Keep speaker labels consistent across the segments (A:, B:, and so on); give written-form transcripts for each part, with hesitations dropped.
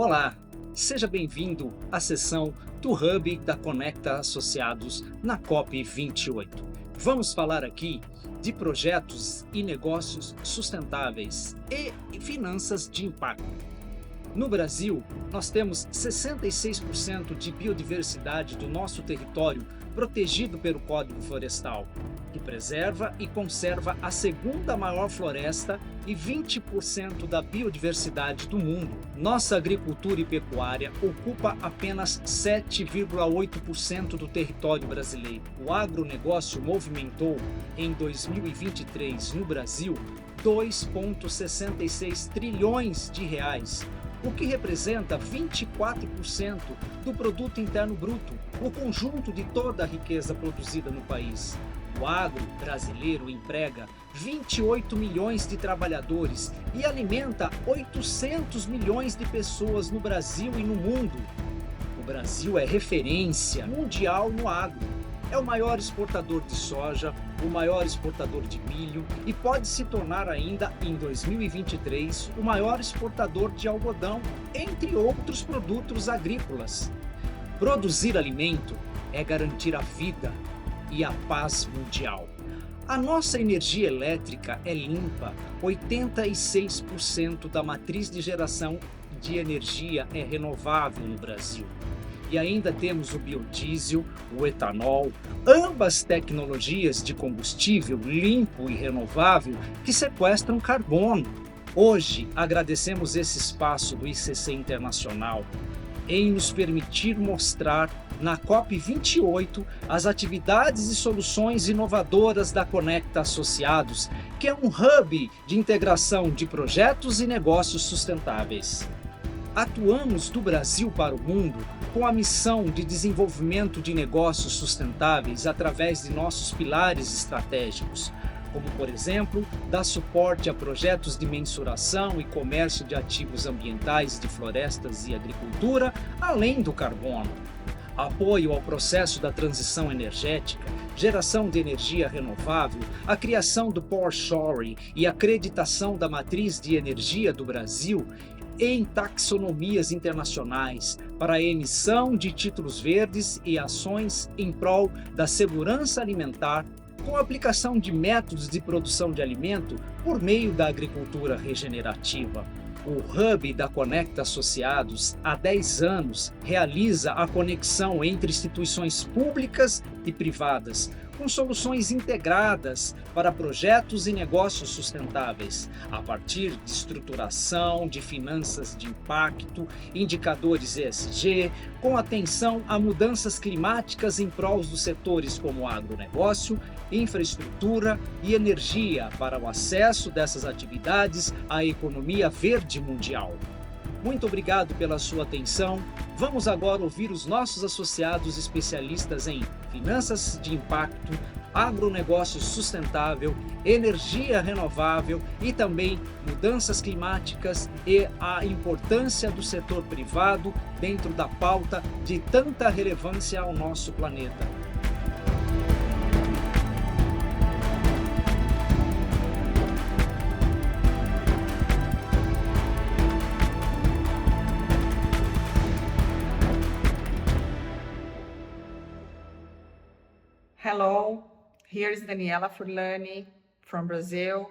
A: Olá, seja bem-vindo à sessão do Hub da Conecta Associados na COP28. Vamos falar aqui de projetos e negócios sustentáveis e finanças de impacto. No Brasil, nós temos 66% de biodiversidade do nosso território protegido pelo Código Florestal, que preserva e conserva a segunda maior floresta e 20% da biodiversidade do mundo. Nossa agricultura e pecuária ocupa apenas 7,8% do território brasileiro. O agronegócio movimentou, em 2023, no Brasil, 2,66 trilhões de reais, o que representa 24% do produto interno bruto, o conjunto de toda a riqueza produzida no país. O agro brasileiro emprega 28 milhões de trabalhadores e alimenta 800 milhões de pessoas no Brasil e no mundo. O Brasil é referência mundial no agro. É o maior exportador de soja, o maior exportador de milho e pode se tornar ainda, em 2023, o maior exportador de algodão, entre outros produtos agrícolas. Produzir alimento é garantir a vida e a paz mundial. A nossa energia elétrica é limpa, 86% da matriz de geração de energia é renovável no Brasil. E ainda temos o biodiesel, o etanol, ambas tecnologias de combustível limpo e renovável que sequestram carbono. Hoje, agradecemos esse espaço do ICC Internacional em nos permitir mostrar na COP28 as atividades e soluções inovadoras da Conecta Associados, que é um hub de integração de projetos e negócios sustentáveis. Atuamos do Brasil para o mundo com a missão de desenvolvimento de negócios sustentáveis através de nossos pilares estratégicos, como, por exemplo, dar suporte a projetos de mensuração e comércio de ativos ambientais de florestas e agricultura, além do carbono. Apoio ao processo da transição energética, geração de energia renovável, a criação do Power Shoring e a acreditação da matriz de energia do Brasil em taxonomias internacionais para a emissão de títulos verdes e ações em prol da segurança alimentar, com a aplicação de métodos de produção de alimento por meio da agricultura regenerativa. O Hub da Conecta Associados, há 10 anos, realiza a conexão entre instituições públicas e privadas, com soluções integradas para projetos e negócios sustentáveis, a partir de estruturação, de finanças de impacto, indicadores ESG, com atenção a mudanças climáticas em prol dos setores como agronegócio, infraestrutura e energia para o acesso dessas atividades à economia verde mundial. Muito obrigado pela sua atenção. Vamos agora ouvir os nossos associados especialistas em finanças de impacto, agronegócio sustentável, energia renovável e também mudanças climáticas e a importância do setor privado dentro da pauta de tanta relevância ao nosso planeta.
B: Hello, here is Daniela Furlani from Brazil.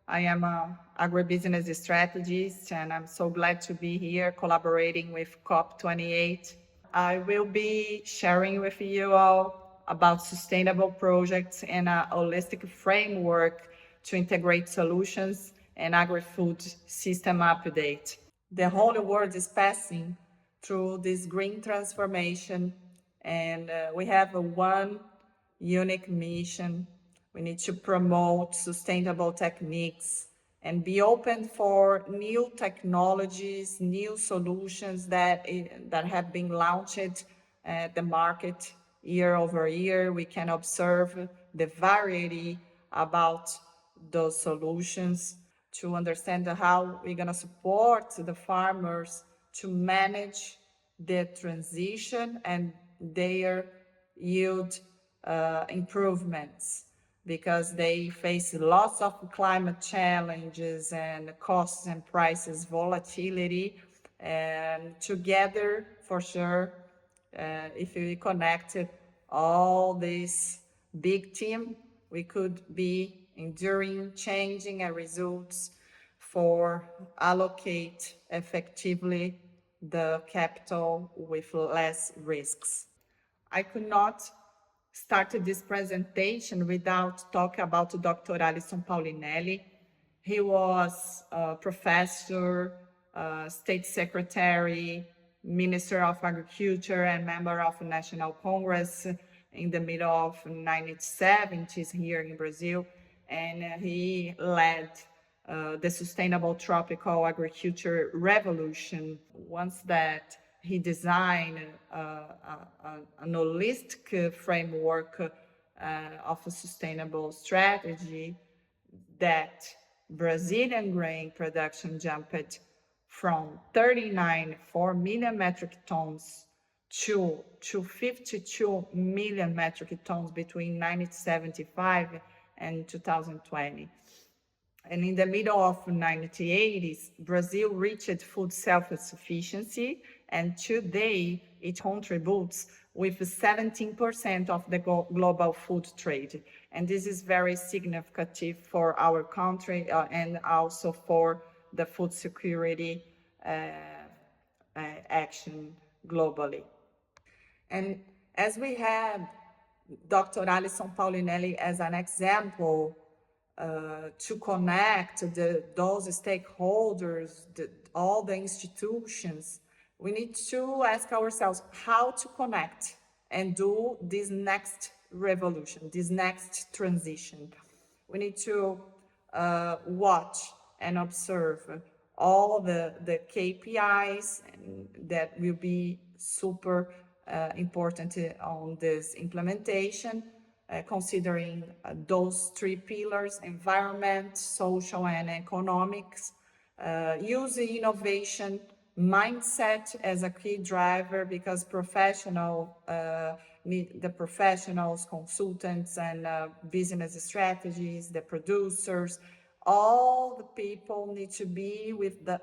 B: I am an agribusiness strategist and I'm so glad to be here collaborating with COP28. I will be sharing with you all about sustainable projects and a holistic framework to integrate solutions and agri-food system update. The whole world is passing through this green transformation and we have one unique mission. We need to promote sustainable techniques and be open for new technologies, new solutions that have been launched at the market year over year. We can observe the variety about those solutions to understand how we're going to support the farmers to manage the transition and their yield improvements, because they face lots of climate challenges and costs and prices volatility, And together, for sure, if we connected all this big team, we could be enduring, changing results for allocate effectively the capital with less risks. I could not start this presentation without talking about Dr. Alison Paulinelli. He was a professor, state secretary, minister of agriculture, and member of the National Congress in the middle of 1970s here in Brazil. And he led the sustainable tropical agriculture revolution. Once that he designed an holistic framework of a sustainable strategy that Brazilian grain production jumped from 39.4 million metric tons to 52 million metric tons between 1975 and 2020. And in the middle of the 1980s, Brazil reached food self-sufficiency, and today it contributes with 17% of the global food trade. And this is very significant for our country and also for the food security action globally. And as we had Dr. Alison Paulinelli as an example, to connect those stakeholders, all the institutions, we need to ask ourselves how to connect and do this next revolution, this next transition. We need to watch and observe all the KPIs that will be super important on this implementation. Considering those three pillars: environment, social, and economics. Use the innovation mindset as a key driver, because the professionals, consultants, and business strategies, the producers, all the people need to be with the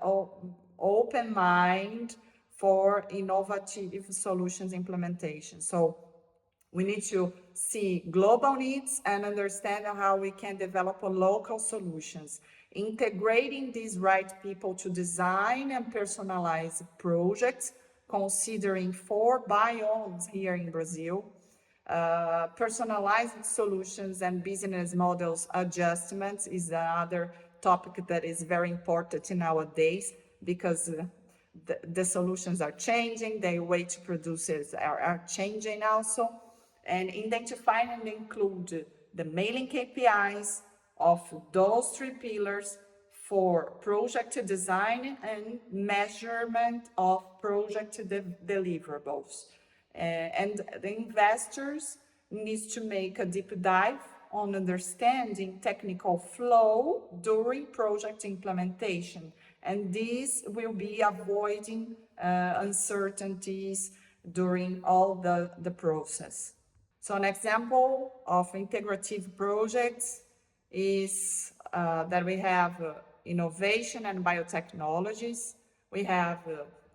B: open mind for innovative solutions implementation. So we need to see global needs and understand how we can develop local solutions, integrating these right people to design and personalize projects, considering 4 biomes here in Brazil, personalized solutions and business models adjustments is another topic that is very important nowadays, because the solutions are changing, the way to produce it are changing also. And identify and include the mailing KPIs of those three pillars for project design and measurement of project deliverables. And the investors need to make a deep dive on understanding technical flow during project implementation. And this will be avoiding uncertainties during all the process. So an example of integrative projects is that we have innovation and biotechnologies. We have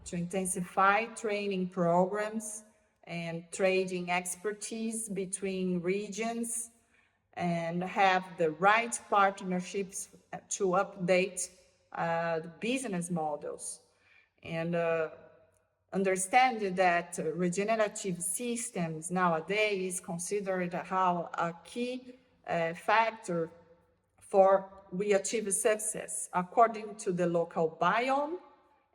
B: to intensify training programs and trading expertise between regions, and have the right partnerships to update the business models. And understand that regenerative systems nowadays considered how a key factor for we achieve success. According to the local biome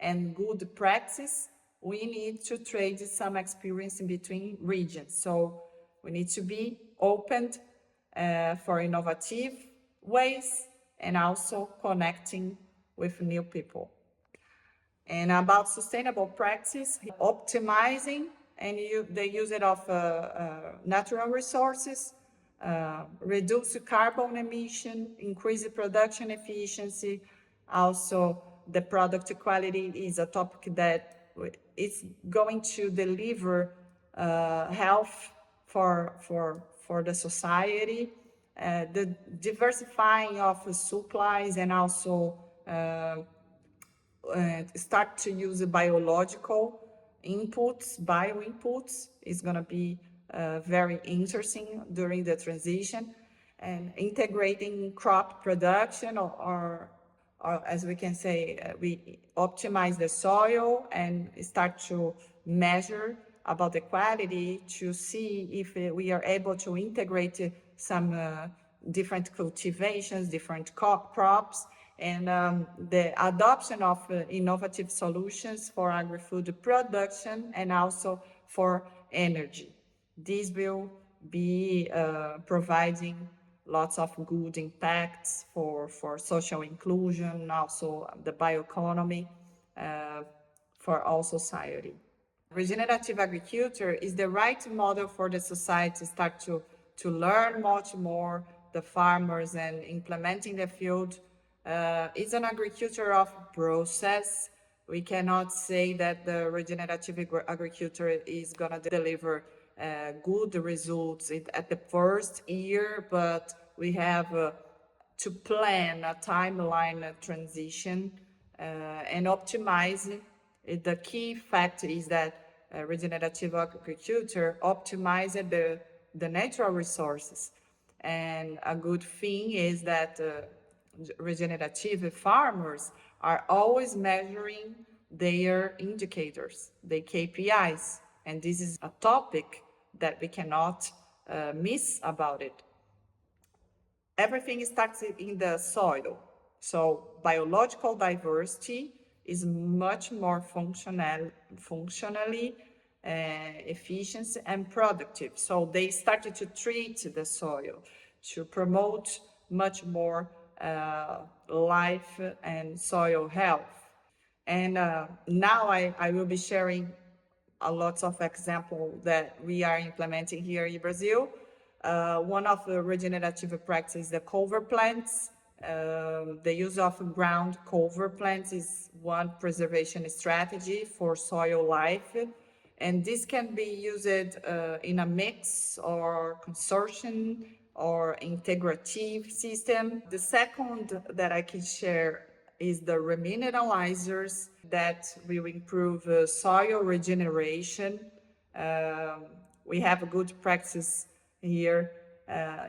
B: and good practice, we need to trade some experience in between regions. So we need to be open for innovative ways and also connecting with new people. And about sustainable practice, optimizing and the use of natural resources, reduce carbon emission, increase production efficiency. Also, the product quality is a topic that is going to deliver health for the society. The diversifying of supplies and also start to use biological inputs, bio inputs is going to be very interesting during the transition, and integrating crop production or as we can say, we optimize the soil and start to measure about the quality to see if we are able to integrate some different cultivations, different crops, and the adoption of innovative solutions for agri-food production and also for energy. This will be providing lots of good impacts for social inclusion, also the bioeconomy, for all society. Regenerative agriculture is the right model for the society to start to learn much more, the farmers, and implementing the field. It's an agriculture of process. We cannot say that the regenerative agriculture is going to deliver good results at the first year, but we have to plan a timeline transition and optimize. The key fact is that regenerative agriculture optimizes the natural resources. And a good thing is that regenerative farmers are always measuring their indicators, their KPIs. And this is a topic that we cannot miss about it. Everything starts in the soil. So biological diversity is much more functionally efficient and productive. So they started to treat the soil to promote much more life and soil health. And now I will be sharing a lot of examples that we are implementing here in Brazil. One of the regenerative practices is the cover plants. The use of ground cover plants is one preservation strategy for soil life. And this can be used in a mix or consortium or integrative system. The second that I can share is the remineralizers that will improve soil regeneration. We have a good practice here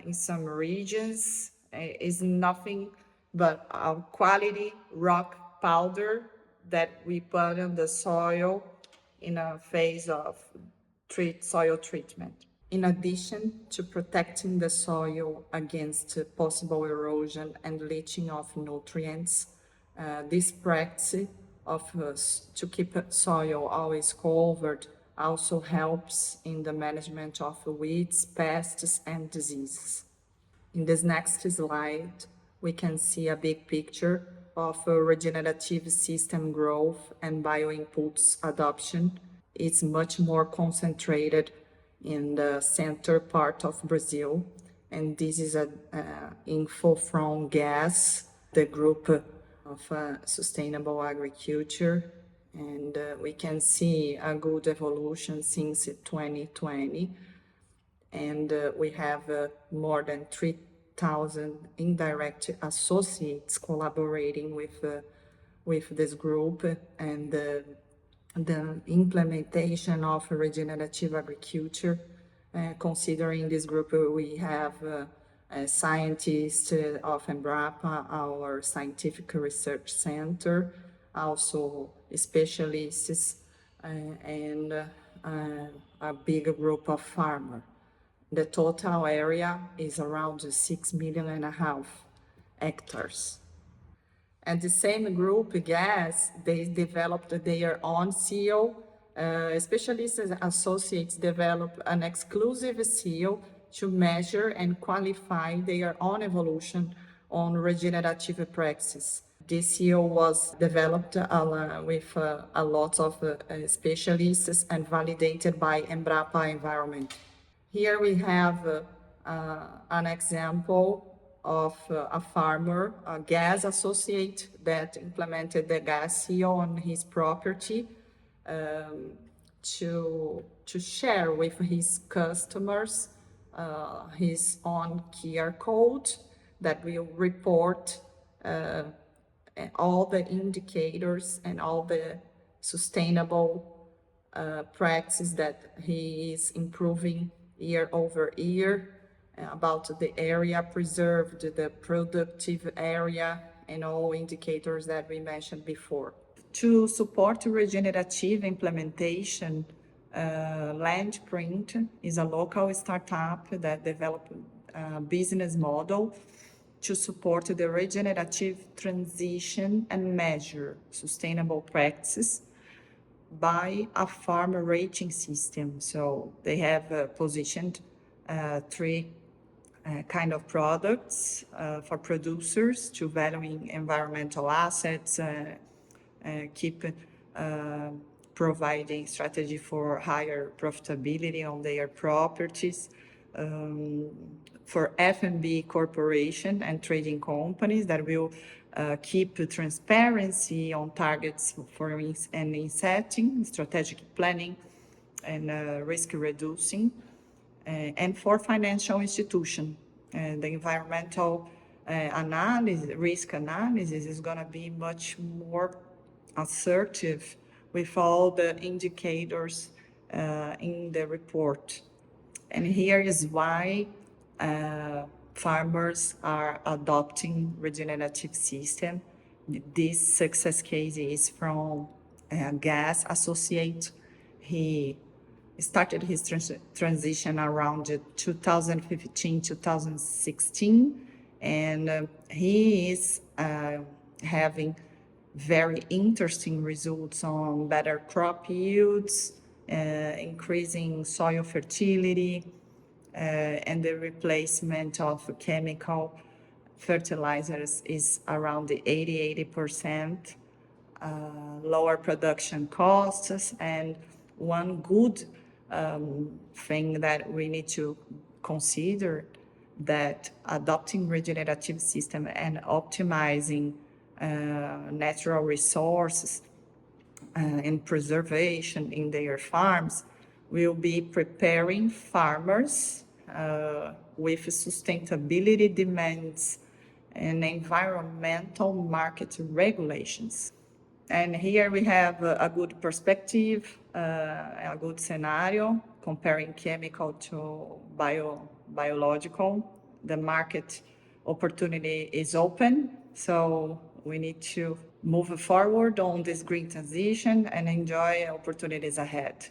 B: in some regions. Is nothing but a quality rock powder that we put on the soil in a phase of soil treatment. In addition to protecting the soil against possible erosion and leaching of nutrients, this practice of to keep soil always covered also helps in the management of weeds, pests, and diseases. In this next slide, we can see a big picture of regenerative system growth and bioinputs adoption. It's much more concentrated in the center part of Brazil, and this is an info from GAS, the group of sustainable agriculture, and we can see a good evolution since 2020, and we have more than 3,000 indirect associates collaborating with this group, and the implementation of regenerative agriculture. Considering this group, we have scientists of Embark, our scientific research center, also specialists, and a big group of farmers. The total area is around 6.5 million hectares. And the same group, GAS, they developed their own seal. Specialists and associates developed an exclusive seal to measure and qualify their own evolution on regenerative practices. This seal was developed with a lot of specialists and validated by Embrapa Environment. Here we have an example of a farmer, a gas associate that implemented the gas seal on his property to share with his customers his own QR code that will report all the indicators and all the sustainable practices that he is improving year over year about the area preserved, the productive area, and all indicators that we mentioned before. To support regenerative implementation, Landprint is a local startup that developed a business model to support the regenerative transition and measure sustainable practices by a farm rating system. So they have positioned three kind of products for producers to valuing environmental assets, keep providing strategy for higher profitability on their properties, for F&B corporation and trading companies that will keep transparency on targets for and in setting, strategic planning, and risk reducing, and for financial institution. The environmental analysis, risk analysis is going to be much more assertive with all the indicators in the report. And here is why farmers are adopting regenerative system. This success case is from Gas Associate. He started his transition around 2015, 2016, and he is having very interesting results on better crop yields, increasing soil fertility, and the replacement of chemical fertilizers is around the 80%, lower production costs. And one good thing that we need to consider, that adopting regenerative system and optimizing natural resources and preservation in their farms will be preparing farmers with sustainability demands and environmental market regulations. And here we have a good perspective, a good scenario comparing chemical to biological. The market opportunity is open, so we need to move forward on this green transition and enjoy opportunities ahead.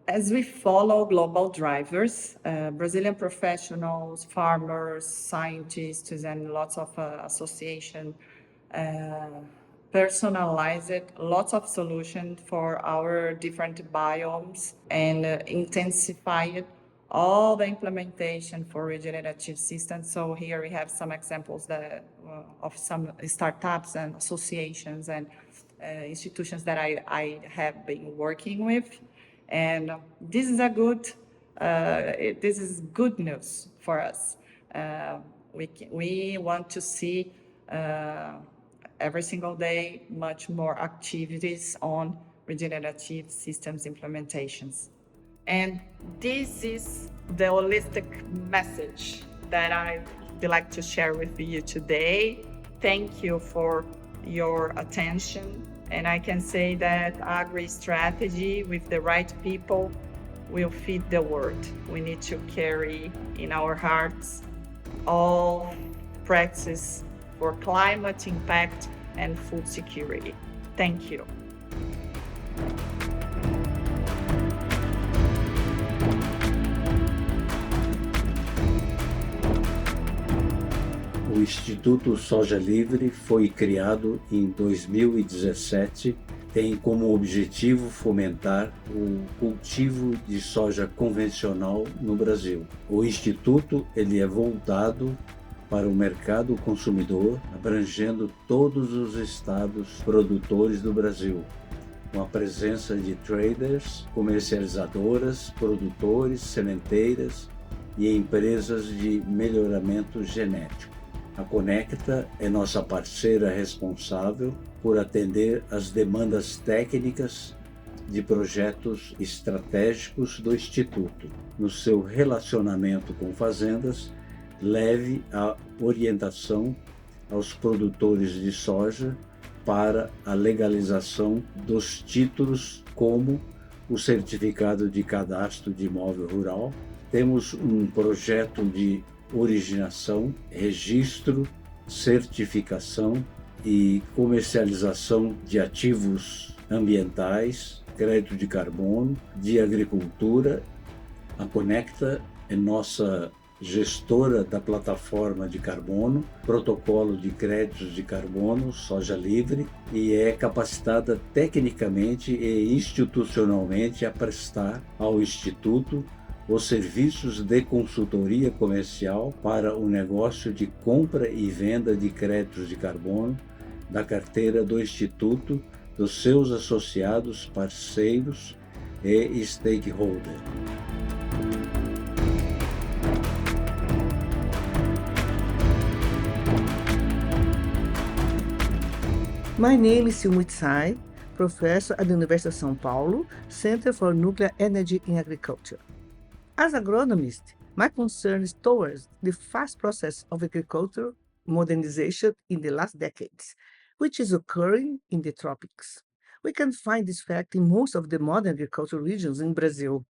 B: As we follow global drivers, Brazilian professionals, farmers, scientists, and lots of associations personalized lots of solutions for our different biomes and intensified all the implementation for regenerative systems. So here we have some examples of some startups and associations and institutions that I have been working with. And this is this is good news for us. We want to see every single day much more activities on regenerative systems implementations. And this is the holistic message that I would like to share with you today. Thank you for your attention. And I can say that agri-strategy with the right people will feed the world. We need to carry in our hearts all practices for climate impact and food security. Thank you.
C: O Instituto Soja Livre foi criado em 2017, tem como objetivo fomentar o cultivo de soja convencional no Brasil. O Instituto ele é voltado para o mercado consumidor, abrangendo todos os estados produtores do Brasil, com a presença de traders, comercializadoras, produtores, sementeiras e empresas de melhoramento genético. A Conecta é nossa parceira responsável por atender às demandas técnicas de projetos estratégicos do Instituto. No seu relacionamento com fazendas, leve a orientação aos produtores de soja para a legalização dos títulos, como o certificado de cadastro de imóvel rural. Temos um projeto de originação, registro, certificação e comercialização de ativos ambientais, crédito de carbono, de agricultura. A Conecta é nossa gestora da plataforma de carbono, protocolo de créditos de carbono, soja livre, e é capacitada tecnicamente e institucionalmente a prestar ao Instituto os serviços de consultoria comercial para o negócio de compra e venda de créditos de carbono da carteira do Instituto, dos seus associados, parceiros e stakeholders.
D: My name is Silmut Tsai, professor at the University of São Paulo, Center for Nuclear Energy in Agriculture. As agronomist, my concern is towards the fast process of agricultural modernization in the last decades, which is occurring in the tropics. We can find this fact in most of the modern agricultural regions in Brazil.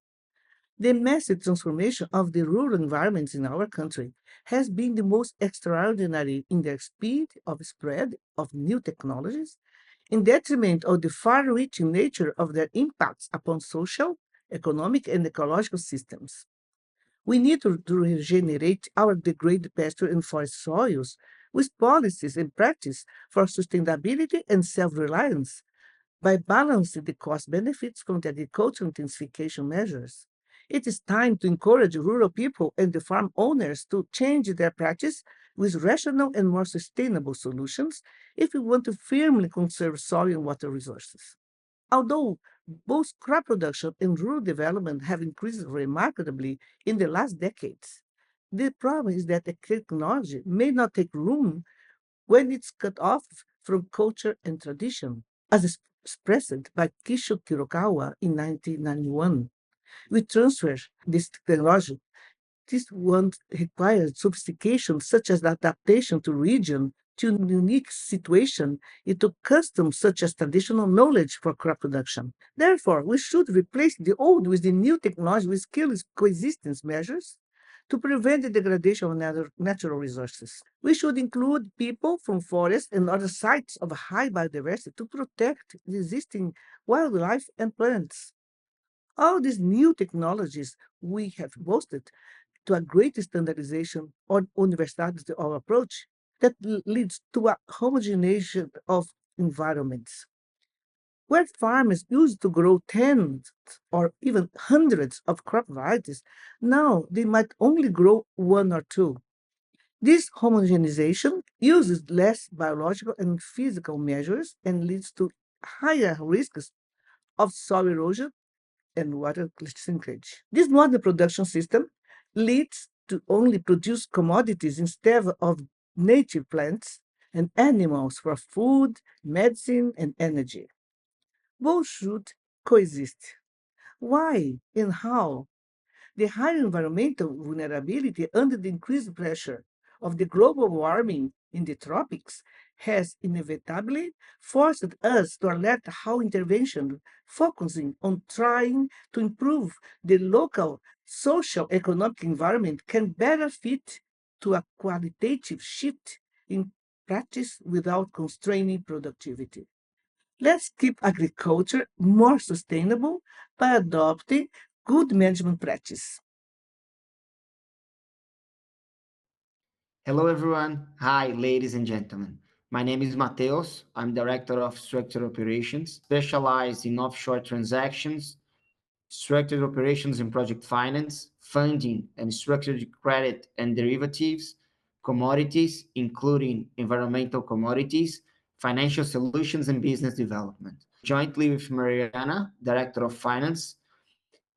D: The massive transformation of the rural environments in our country has been the most extraordinary in their speed of spread of new technologies, in detriment of the far-reaching nature of their impacts upon social, economic, and ecological systems. We need to regenerate our degraded pasture and forest soils with policies and practice for sustainability and self-reliance by balancing the cost benefits from the agricultural intensification measures. It is time to encourage rural people and the farm owners to change their practice with rational and more sustainable solutions if we want to firmly conserve soil and water resources. Although both crop production and rural development have increased remarkably in the last decades, the problem is that the technology may not take room when it's cut off from culture and tradition, as expressed by Kisho Kirokawa in 1991. We transfer this technology. This one requires sophistication, such as adaptation to region, to unique situation, into customs such as traditional knowledge for crop production. Therefore, we should replace the old with the new technology with skills coexistence measures to prevent the degradation of natural resources. We should include people from forests and other sites of high biodiversity to protect the existing wildlife and plants. All these new technologies we have boasted to a great standardization on universities our approach that leads to a homogenization of environments. Where farmers used to grow tens or even hundreds of crop varieties, now they might only grow one or two. This homogenization uses less biological and physical measures and leads to higher risks of soil erosion and water shrinkage. This modern production system leads to only produce commodities instead of native plants and animals for food, medicine, and energy. Both should coexist. Why and how? The higher environmental vulnerability under the increased pressure of the global warming in the tropics has inevitably forced us to alert how intervention focusing on trying to improve the local social economic environment can better fit to a qualitative shift in practice without constraining productivity. Let's keep agriculture more sustainable by adopting good management practice.
E: Hello, everyone. Hi, ladies and gentlemen. My name is Mateus. I'm Director of Structured Operations, specialized in offshore transactions, structured operations in project finance, funding, and structured credit and derivatives, commodities, including environmental commodities, financial solutions, and business development. Jointly with Mariana, Director of Finance,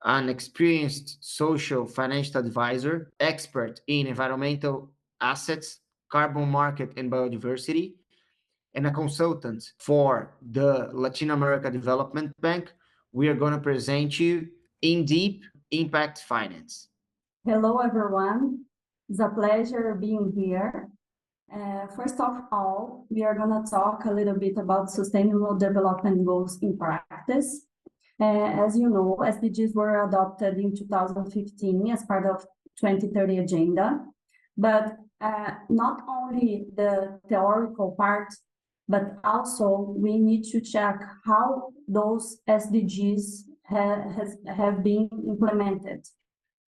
E: an experienced social financial advisor, expert in environmental assets, carbon market, and biodiversity, and a consultant for the Latin America Development Bank, we are going to present you in deep impact finance.
F: Hello, everyone. It's a pleasure being here. First of all, we are going to talk a little bit about Sustainable Development Goals in practice. As you know, SDGs were adopted in 2015 as part of 2030 agenda, but not only the theoretical part, but also we need to check how those SDGs have been implemented.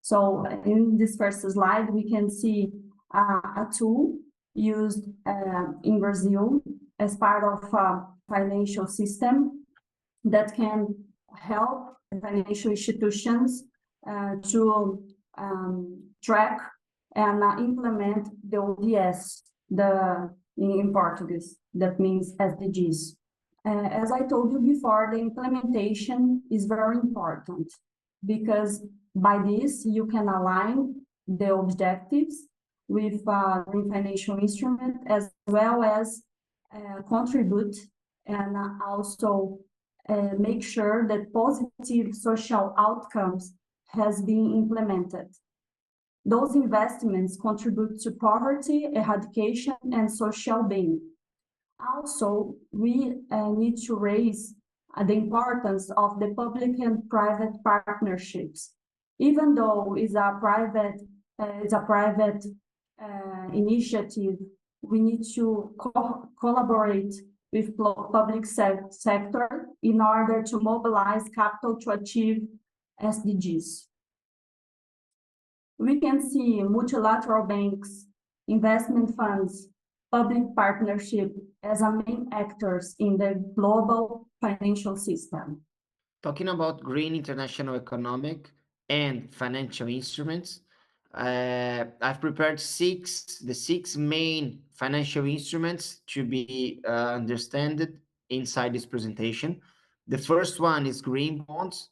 F: So in this first slide, we can see a tool used in Brazil as part of a financial system that can help financial institutions to track and implement the ODS, in Portuguese, that means SDGs. As I told you before, the implementation is very important because by this you can align the objectives with the financial instrument as well as contribute and also make sure that positive social outcomes has been implemented. Those investments contribute to poverty eradication and social being. Also, we need to raise the importance of the public and private partnerships. Even though it's a private initiative, we need to collaborate with public sector in order to mobilize capital to achieve SDGs. We can see multilateral banks, investment funds, public partnership as a main actors in the global financial system.
E: Talking about green international economic and financial instruments, I've prepared the six main financial instruments to be understood inside this presentation. The first one is green bonds,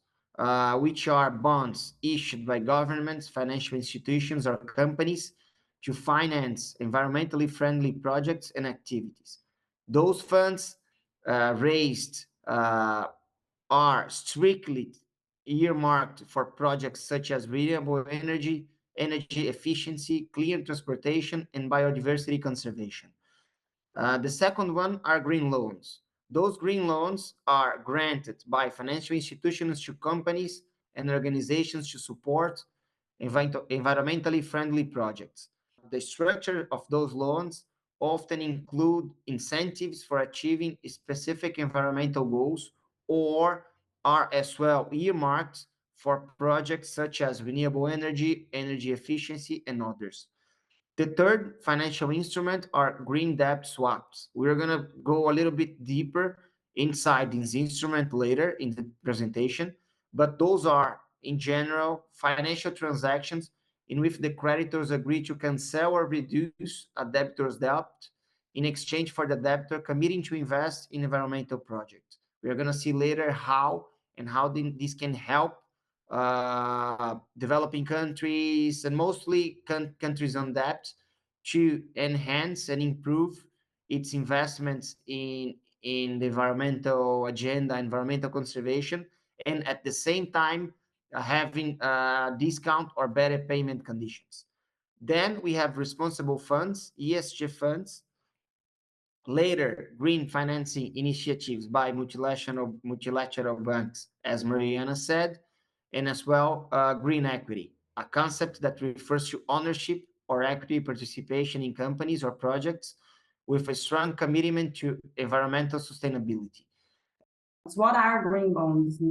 E: which are bonds issued by governments, financial institutions, or companies to finance environmentally friendly projects and activities. Those funds raised are strictly earmarked for projects such as renewable energy, energy efficiency, clean transportation, and biodiversity conservation. The second one are green loans. Those green loans are granted by financial institutions to companies and organizations to support environmentally friendly projects. The structure of those loans often include incentives for achieving specific environmental goals or are as well earmarked for projects such as renewable energy, energy efficiency, and others. The third financial instrument are green debt swaps. We're going to go a little bit deeper inside this instrument later in the presentation, but those are, in general, financial transactions in which the creditors agree to cancel or reduce a debtor's debt in exchange for the debtor committing to invest in environmental projects. We are going to see later how this can help developing countries and mostly countries on debt to enhance and improve its investments in the environmental agenda, environmental conservation, and at the same time having discount or better payment conditions. Then we have responsible funds, ESG funds, later green financing initiatives by multilateral banks, as Mariana said, and as well green equity, a concept that refers to ownership or equity participation in companies or projects with a strong commitment to environmental sustainability.
F: What are green bonds?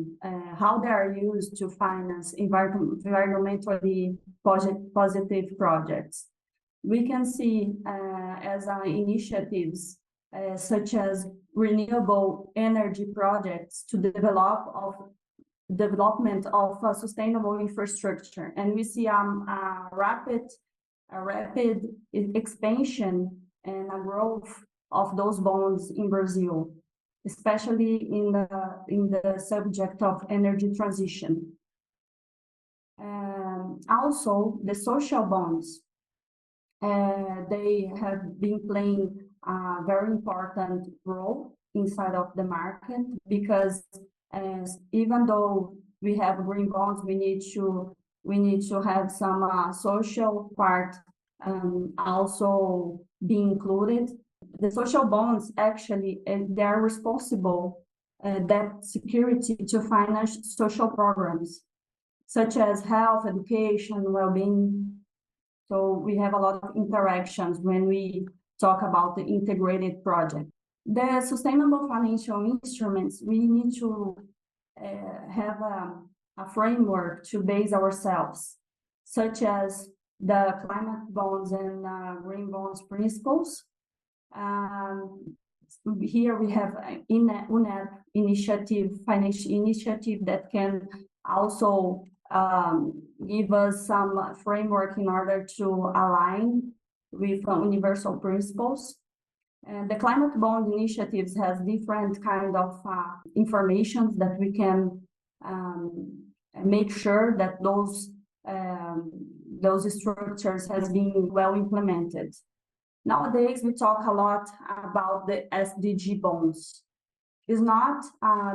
F: How they are used to finance environmentally positive projects? We can see as initiatives such as renewable energy projects to development of sustainable infrastructure, and we see a rapid expansion and a growth of those bonds in Brazil, especially in the subject of energy transition. Also, the social bonds, they have been playing a very important role inside of the market because even though we have green bonds, we need to have some social part also be included. The social bonds actually, they are responsible debt security to finance social programs such as health, education, well-being. So we have a lot of interactions when we talk about the integrated project. The sustainable financial instruments, we need to have a framework to base ourselves, such as the climate bonds and green bonds principles. Here we have UNEP initiative, financial initiative that can also give us some framework in order to align with universal principles. And the climate bond initiatives has different kind of information that we can make sure that those structures has been well implemented. Nowadays, we talk a lot about the SDG bonds. Is not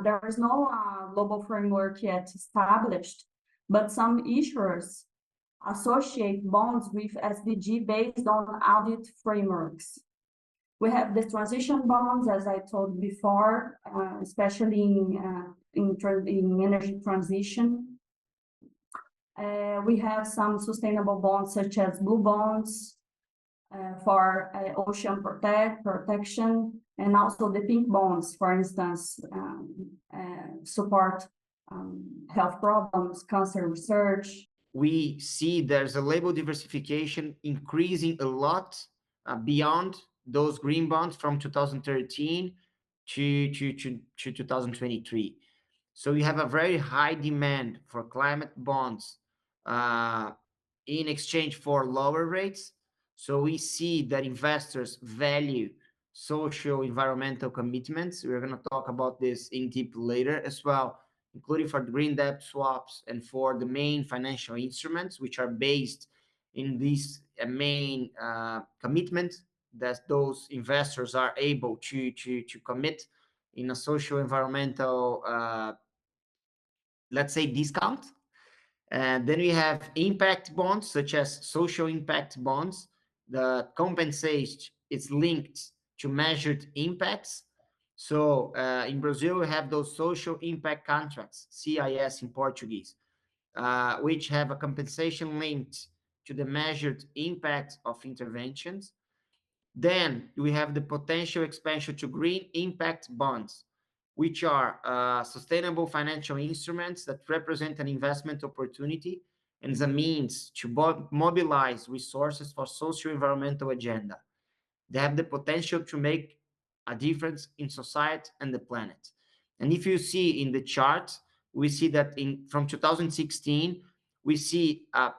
F: there is no global framework yet established, but some issuers associate bonds with SDG based on audit frameworks. We have the transition bonds, as I told before, especially in energy transition. We have some sustainable bonds such as blue bonds for ocean protection, and also the pink bonds, for instance, support health problems, cancer research.
E: We see there's a label diversification increasing a lot beyond those green bonds from 2013 to 2023. So you have a very high demand for climate bonds in exchange for lower rates. So we see that investors value social environmental commitments. We're going to talk about this in deep later as well, including for green debt swaps and for the main financial instruments, which are based in this main commitment that those investors are able to commit in a social environmental, let's say, discount. And then we have impact bonds, such as social impact bonds. The compensation is linked to measured impacts. So in Brazil, we have those social impact contracts, CIS in Portuguese, which have a compensation linked to the measured impact of interventions. Then we have the potential expansion to green impact bonds, which are sustainable financial instruments that represent an investment opportunity and as a means to mobilize resources for socio-environmental agenda. They have the potential to make a difference in society and the planet. And if you see in the chart, we see that from 2016, we see a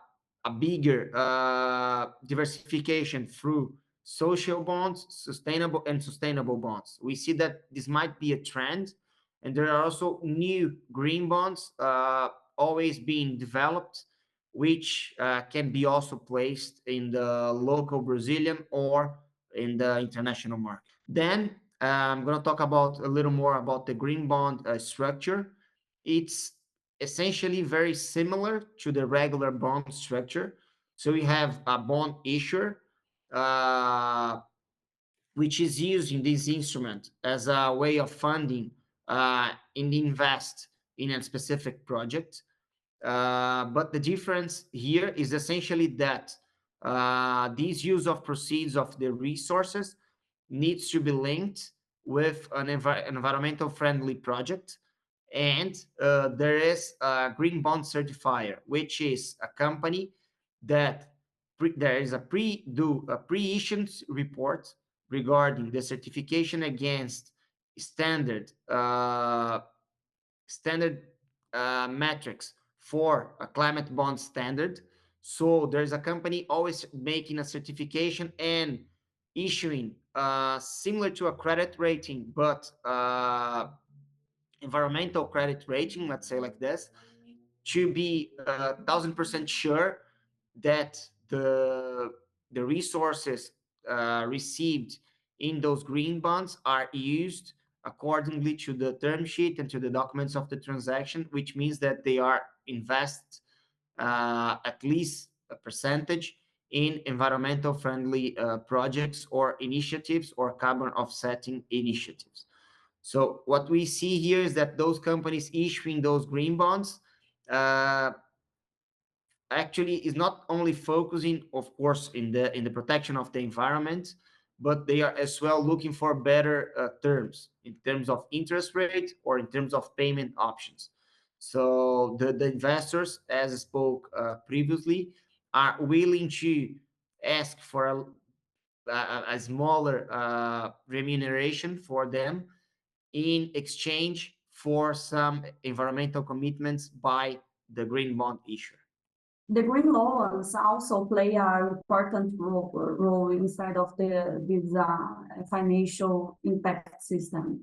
E: bigger diversification through social bonds, sustainable bonds. We see that this might be a trend, and there are also new green bonds always being developed, which can be also placed in the local Brazilian or in the international market. Then I'm going to talk about a little more about the green bond structure. It's essentially very similar to the regular bond structure. So we have a bond issuer, which is using this instrument as a way of funding and invest in a specific project. But the difference here is essentially that this use of proceeds of the resources needs to be linked with an environmental friendly project. And there is a green bond certifier, which is a company that there is a pre-issuance report regarding the certification against standard metrics for a climate bond standard. So there's a company always making a certification and issuing similar to a credit rating, but environmental credit rating, let's say like this, to be 1,000% sure that the resources received in those green bonds are used accordingly to the term sheet and to the documents of the transaction, which means that they are invested at least a percentage in environmental friendly projects or initiatives or carbon offsetting initiatives. So what we see here is that those companies issuing those green bonds actually is not only focusing, of course, in the protection of the environment, but they are as well looking for better terms in terms of interest rate or in terms of payment options. So the investors, as I spoke previously, are willing to ask for a smaller remuneration for them in exchange for some environmental commitments by the green bond issuer.
F: The green loans also play an important role inside of this financial impact system,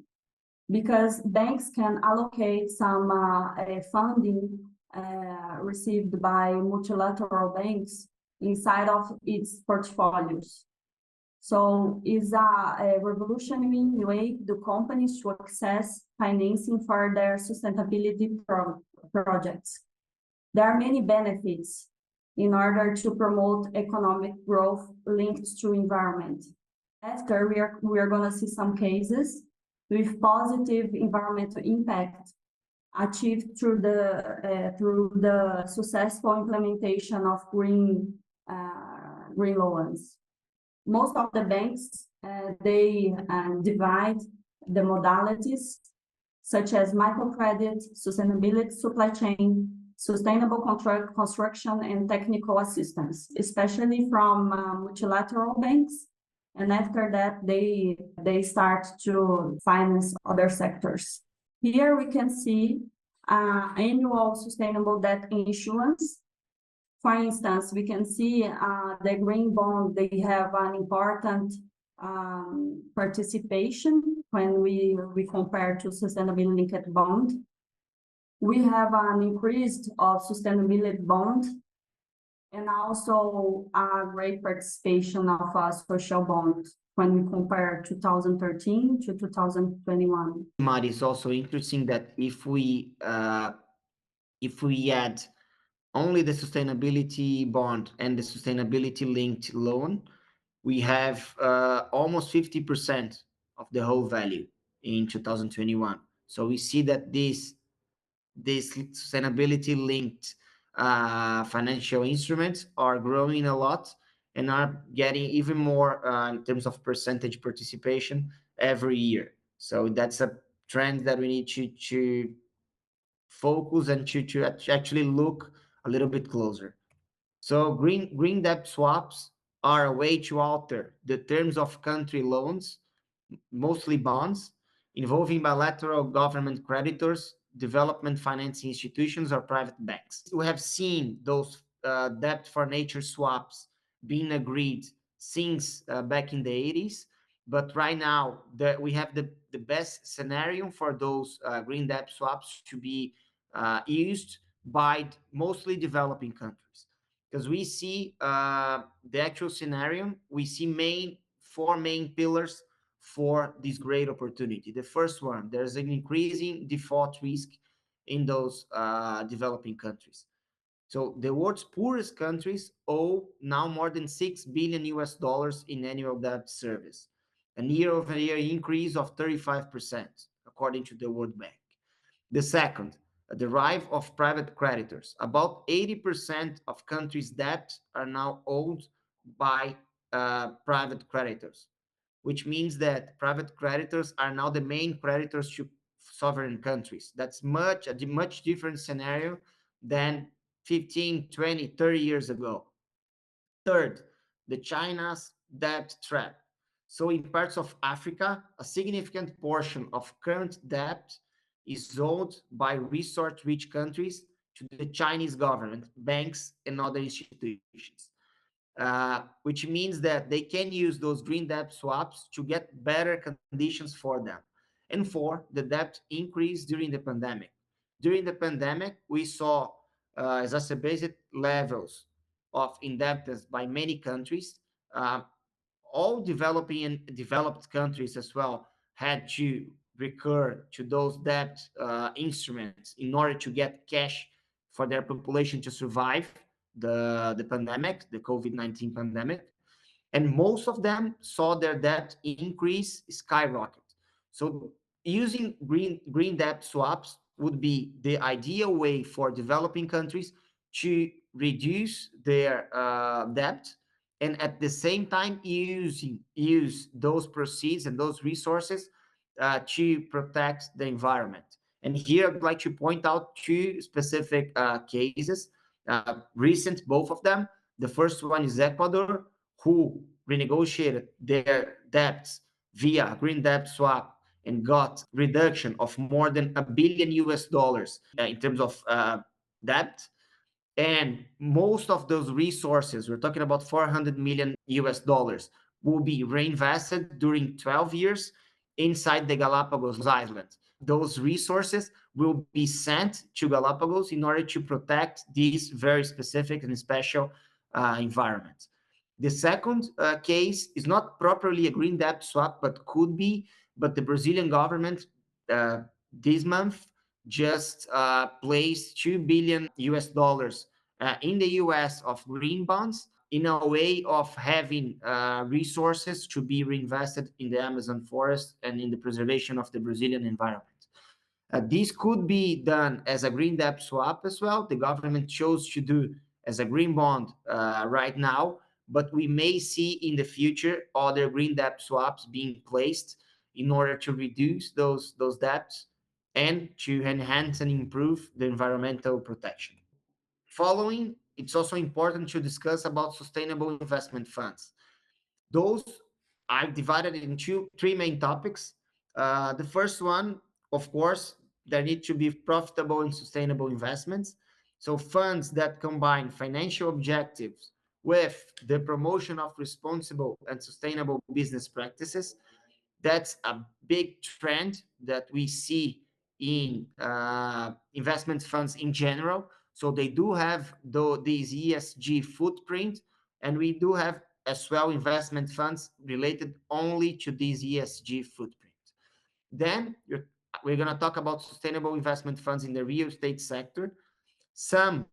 F: because banks can allocate some funding received by multilateral banks inside of its portfolios. So it's a revolutionary way to companies to access financing for their sustainability projects. There are many benefits in order to promote economic growth linked to environment. After, we are going to see some cases with positive environmental impact achieved through the successful implementation of green loans. Most of the banks, they divide the modalities such as microcredit, sustainability supply chain, sustainable construction, and technical assistance, especially from multilateral banks. And after that, they start to finance other sectors. Here we can see annual sustainable debt issuance. For instance, we can see the green bond, they have an important participation when we compare to sustainability linked bond. We have an increase of sustainability bond and also a great participation of a social bond when we compare 2013 to 2021.
E: Mari, is also interesting that if we add only the sustainability bond and the sustainability linked loan, we have almost 50% of the whole value in 2021. So we see that these sustainability linked financial instruments are growing a lot and are getting even more in terms of percentage participation every year. So that's a trend that we need to focus and to actually look a little bit closer. So green debt swaps are a way to alter the terms of country loans, mostly bonds, involving bilateral government creditors, development financing institutions, or private banks. We have seen those debt for nature swaps being agreed since back in the 80s, but right now we have the best scenario for those green debt swaps to be used by mostly developing countries. Because we see the actual scenario, we see four main pillars for this great opportunity. The first one, there's an increasing default risk in those developing countries. So the world's poorest countries owe now more than $6 billion in annual debt service, a year-over-year increase of 35%, according to the World Bank. The second, the rise of private creditors. About 80% of countries' debt are now owed by private creditors, which means that private creditors are now the main creditors to sovereign countries. That's a much different scenario than 15, 20, 30 years ago. Third, the China's debt trap. So in parts of Africa, a significant portion of current debt is owed by resource-rich countries to the Chinese government, banks, and other institutions. Which means that they can use those green debt swaps to get better conditions for them. And four, the debt increase during the pandemic. During the pandemic, we saw exacerbated levels of indebtedness by many countries. All developing and developed countries as well had to recur to those debt instruments in order to get cash for their population to survive. the pandemic, the COVID-19 pandemic, and most of them saw their debt increase skyrocket. So using green debt swaps would be the ideal way for developing countries to reduce their debt, and at the same time use those proceeds and those resources to protect the environment. And here I'd like to point out two specific cases, recent, both of them. The first one is Ecuador, who renegotiated their debts via green debt swap and got reduction of more than $1 billion US in terms of debt. And most of those resources, we're talking about 400 million US, will be reinvested during 12 years inside the Galapagos Island. Those resources will be sent to Galapagos in order to protect these very specific and special environments. The second case is not properly a green debt swap, but could be. But the Brazilian government this month just placed $2 billion US in the US of green bonds in a way of having resources to be reinvested in the Amazon forest and in the preservation of the Brazilian environment. This could be done as a green debt swap as well. The government chose to do as a green bond right now, but we may see in the future other green debt swaps being placed in order to reduce those debts and to enhance and improve the environmental protection. Following, it's also important to discuss about sustainable investment funds. Those I've divided into three main topics. The first one, of course, there need to be profitable and sustainable investments. So funds that combine financial objectives with the promotion of responsible and sustainable business practices. That's a big trend that we see in investment funds in general. So they do have this ESG footprint, and we do have as well investment funds related only to this ESG footprint. Then we're going to talk about sustainable investment funds in the real estate sector. Some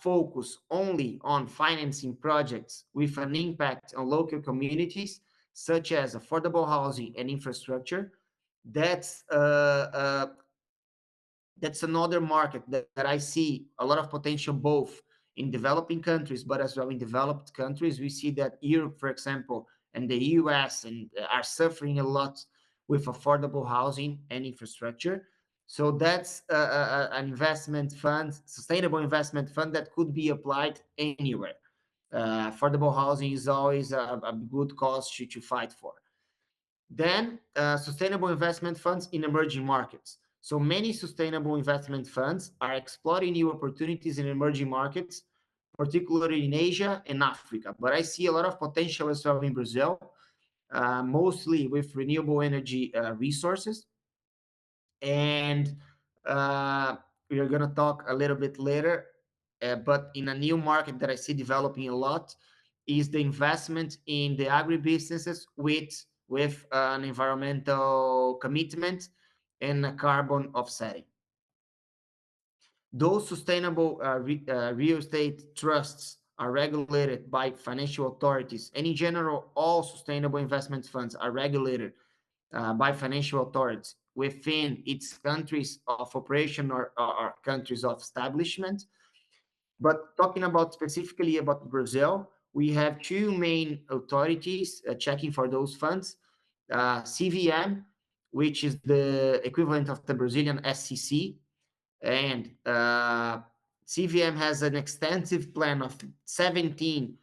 E: focus only on financing projects with an impact on local communities, such as affordable housing and infrastructure. That's another market that I see a lot of potential both in developing countries, but as well in developed countries. We see that Europe, for example, and the US are suffering a lot with affordable housing and infrastructure. So that's an investment fund, sustainable investment fund that could be applied anywhere. Affordable housing is always a good cause to fight for. Then sustainable investment funds in emerging markets. So many sustainable investment funds are exploring new opportunities in emerging markets, particularly in Asia and Africa. But I see a lot of potential as well in Brazil, mostly with renewable energy resources. And we are going to talk a little bit later, but in a new market that I see developing a lot is the investment in the agribusinesses with an environmental commitment and a carbon offsetting. Those sustainable real estate trusts are regulated by financial authorities, and in general, all sustainable investment funds are regulated by financial authorities within its countries of operation or countries of establishment. But talking about specifically about Brazil, we have two main authorities checking for those funds. CVM, which is the equivalent of the Brazilian SEC, and CVM has an extensive plan of 17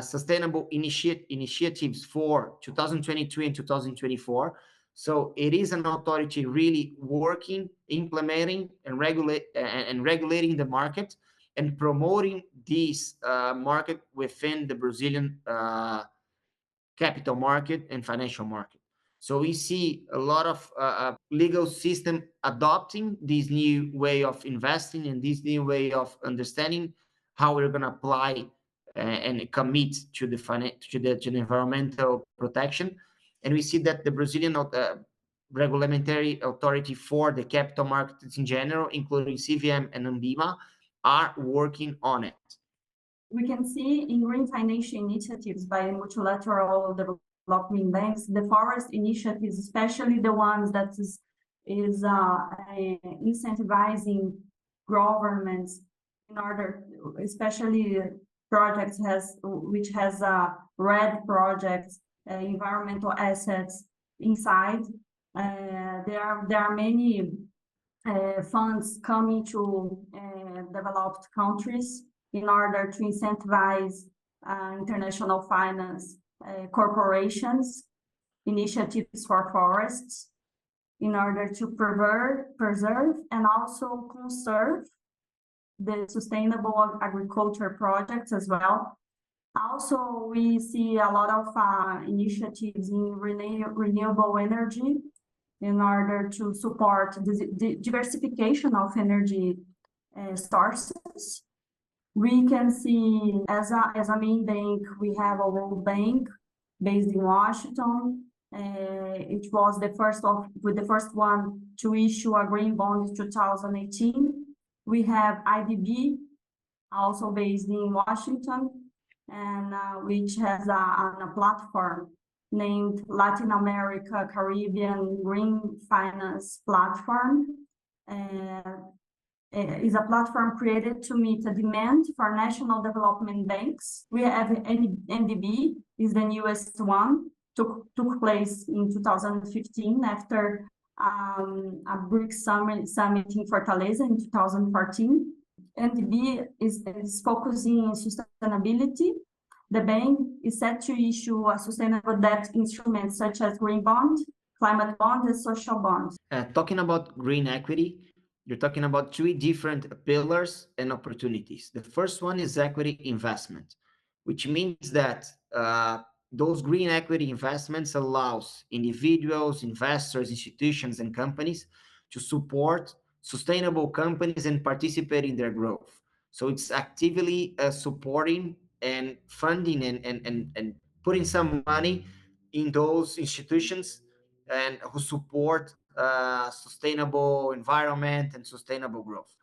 E: sustainable initiatives for 2023 and 2024. So it is an authority really working, implementing, and regulating the market and promoting this market within the Brazilian capital market and financial market. So we see a lot of legal system adopting this new way of investing and this new way of understanding how we're going to apply and commit to the environmental protection. And we see that the Brazilian regulatory authority for the capital markets in general, including CVM and Anbima, are working on it.
F: We can see in green financial initiatives by multilateral development banks, the forest initiatives, especially the ones that is incentivizing governments in order, especially projects which has red projects, environmental assets inside. There are many funds coming to developed countries in order to incentivize international finance corporations, initiatives for forests, in order to preserve and also conserve the sustainable agriculture projects as well. Also, we see a lot of initiatives in renewable energy in order to support the diversification of energy sources. We can see as a main bank, we have a World Bank based in Washington. It was the first one to issue a green bond in 2018. We have IDB, also based in Washington, and which has a platform named Latin America Caribbean Green Finance Platform. Is a platform created to meet a demand for national development banks. We have NDB, is the newest one, took place in 2015 after a BRICS summit in Fortaleza in 2014. NDB is focusing on sustainability. The bank is set to issue a sustainable debt instrument such as green bond, climate bond, and social bonds.
E: Talking about green equity, you're talking about three different pillars and opportunities. The first one is equity investment, which means that those green equity investments allows individuals, investors, institutions, and companies to support sustainable companies and participate in their growth. So it's actively supporting and funding and putting some money in those institutions and who support sustainable environment and sustainable growth.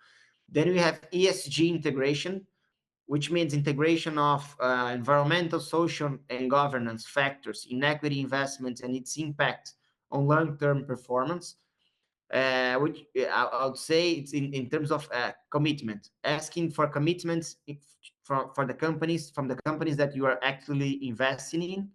E: Then we have ESG integration, which means integration of environmental, social, and governance factors in equity investments and its impact on long-term performance. Which I would say it's in terms of commitment, asking for commitments from the companies that you are actually investing in.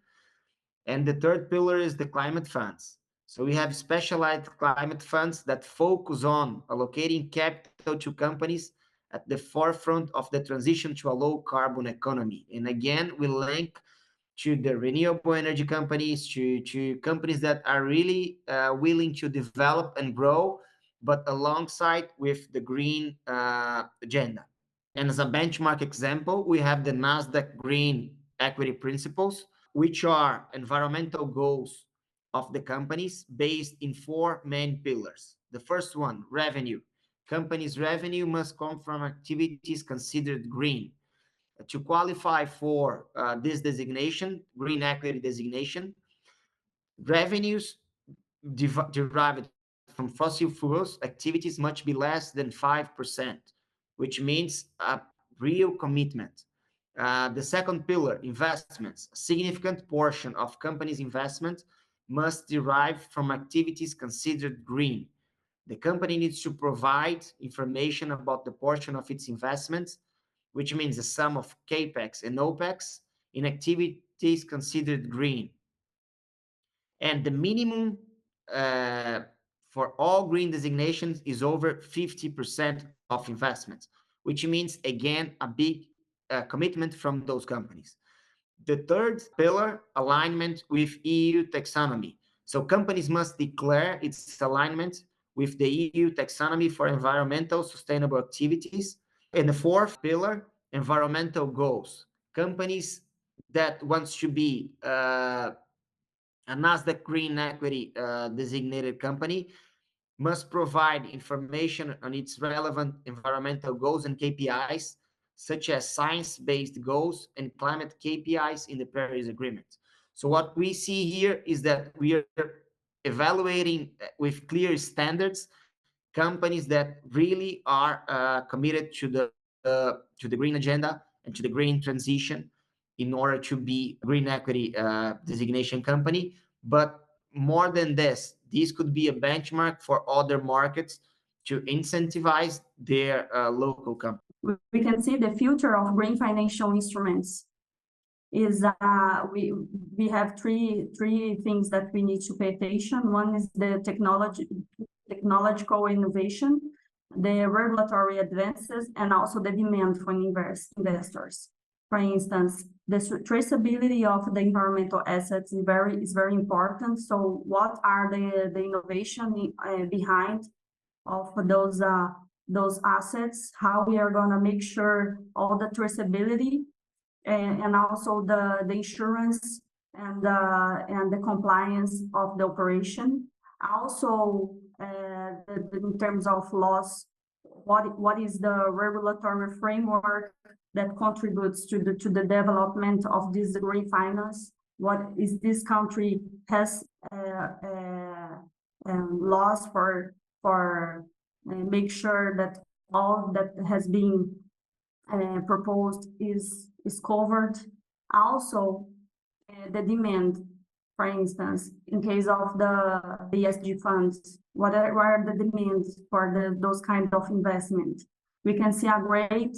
E: And the third pillar is the climate funds. So we have specialized climate funds that focus on allocating capital to companies at the forefront of the transition to a low carbon economy. And again, we link to the renewable energy companies, to companies that are really willing to develop and grow, but alongside with the green agenda. And as a benchmark example, we have the NASDAQ Green Equity Principles, which are environmental goals of the companies based in four main pillars. The first one, revenue. Companies' revenue must come from activities considered green. To qualify for this designation, green equity designation, revenues derived from fossil fuels activities must be less than 5%, which means a real commitment. The second pillar, investments. A significant portion of companies' investment must derive from activities considered green. The company needs to provide information about the portion of its investments, which means the sum of CAPEX and OPEX in activities considered green. And the minimum for all green designations is over 50% of investments, which means, again, a big commitment from those companies. The third pillar, alignment with EU taxonomy. So companies must declare its alignment with the EU taxonomy for environmental sustainable activities. And the fourth pillar, environmental goals. Companies that wants to be a NASDAQ Green Equity designated company must provide information on its relevant environmental goals and KPIs, such as science-based goals and climate KPIs in the Paris Agreement. So what we see here is that we are evaluating with clear standards companies that really are committed to the green agenda to the green transition in order to be green equity designation company. But more than this could be a benchmark for other markets to incentivize their local companies.
F: We can see the future of green financial instruments is we have three things that we need to pay attention. One is the technological innovation, the regulatory advances, and also the demand from investors. For instance, the traceability of the environmental assets is very important. So what are the innovation behind of those assets? How we are going to make sure all the traceability and also the insurance and the compliance of the operation. Also, in terms of laws, what is the regulatory framework that contributes to the development of this green finance? What is this country has laws for make sure that all that has been proposed is covered. Also, the demand, for instance, in case of the ESG funds, what are the demands for those kind of investment? We can see a great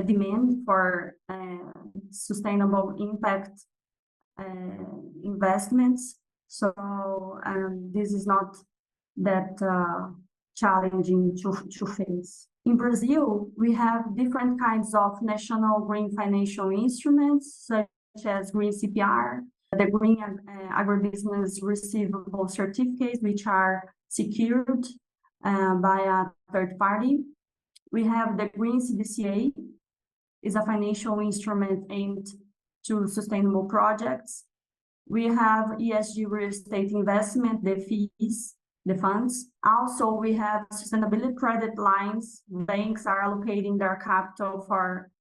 F: demand for sustainable impact investments. So this is not that challenging to face. In Brazil, we have different kinds of national green financial instruments, such as green CPR, the green agribusiness receivable certificates, which are secured by a third party. We have the green CDCA, is a financial instrument aimed to sustainable projects. We have ESG real estate investment, the fees, the funds. Also, we have sustainability credit lines. Banks are allocating their capital for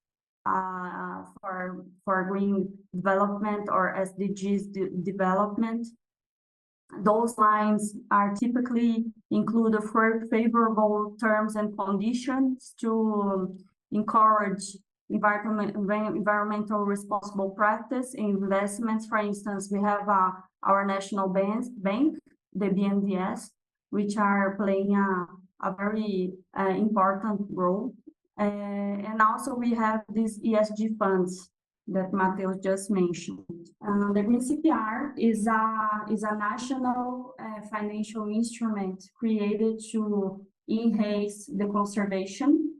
F: green development or SDGs development. Those lines are typically include favorable terms and conditions to encourage environmental responsible practice in investments. For instance, we have our national bank, the BNDES, which are playing a very important role. And also we have these ESG funds that Matheus just mentioned. The Green CPR is a national financial instrument created to enhance the conservation.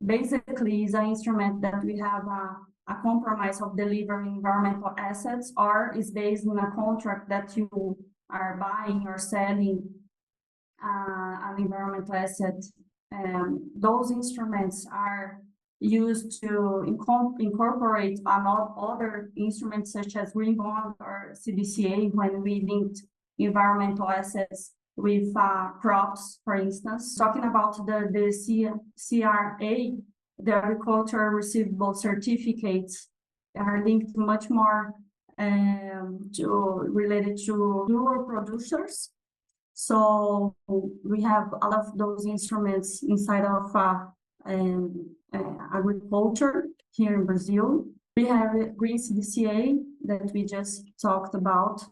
F: Basically, it's an instrument that we have a compromise of delivering environmental assets, or is based on a contract that you are buying or selling an environmental asset. Those instruments are used to incorporate other instruments such as green bond or CDCA when we linked environmental assets with crops, for instance. Talking about the CRA, the agricultural receivable certificates are linked much more related to rural producers. So we have all of those instruments inside of agriculture here in Brazil. We have green CDCA that we just talked about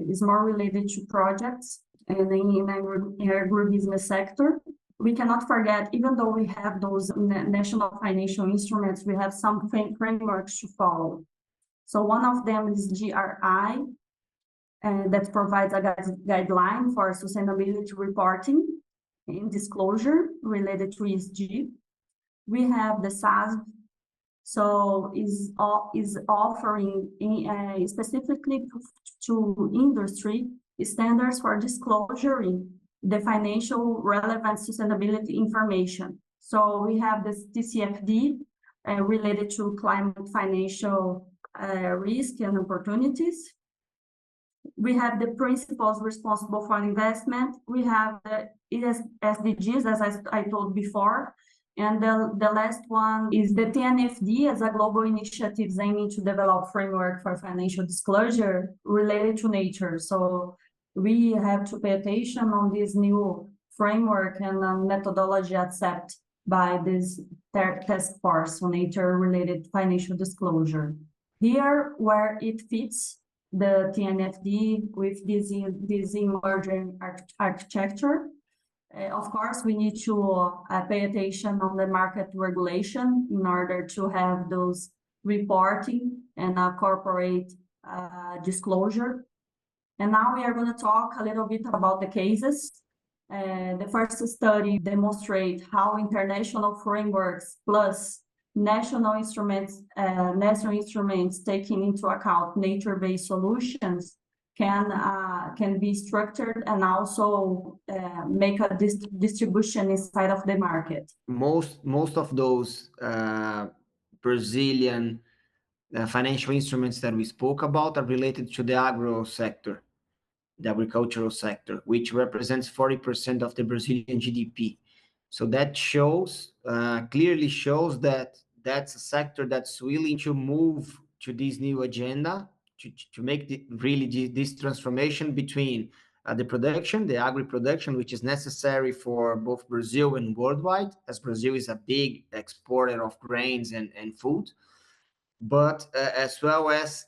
F: is more related to projects and in agribusiness sector. We cannot forget, even though we have those national financial instruments, we have some frameworks to follow. So one of them is GRI, that provides a guideline for sustainability reporting and disclosure related to ESG. We have the SASB, so is offering specifically to industry standards for disclosing the financial relevant sustainability information. So we have this TCFD related to climate financial risk and opportunities. We have the principles responsible for investment. We have the SDGs, as I told before. And the last one is the TNFD as a global initiative aiming to develop framework for financial disclosure related to nature. So we have to pay attention on this new framework and methodology accepted by these Task Force on Nature-Related Financial Disclosure. Here, where it fits the TNFD with this emerging architecture. Of course, we need to pay attention on the market regulation in order to have those reporting and corporate disclosure. And now we are going to talk a little bit about the cases. The first study demonstrates how international frameworks plus national instruments taking into account nature-based solutions can be structured and also make a distribution inside of the market.
E: Most of those Brazilian financial instruments that we spoke about are related to the agro sector, the agricultural sector, which represents 40% of the Brazilian GDP. So that shows, clearly shows that that's a sector that's willing to move to this new agenda, to make this transformation between the production, the agri-production, which is necessary for both Brazil and worldwide, as Brazil is a big exporter of grains and food, but as well as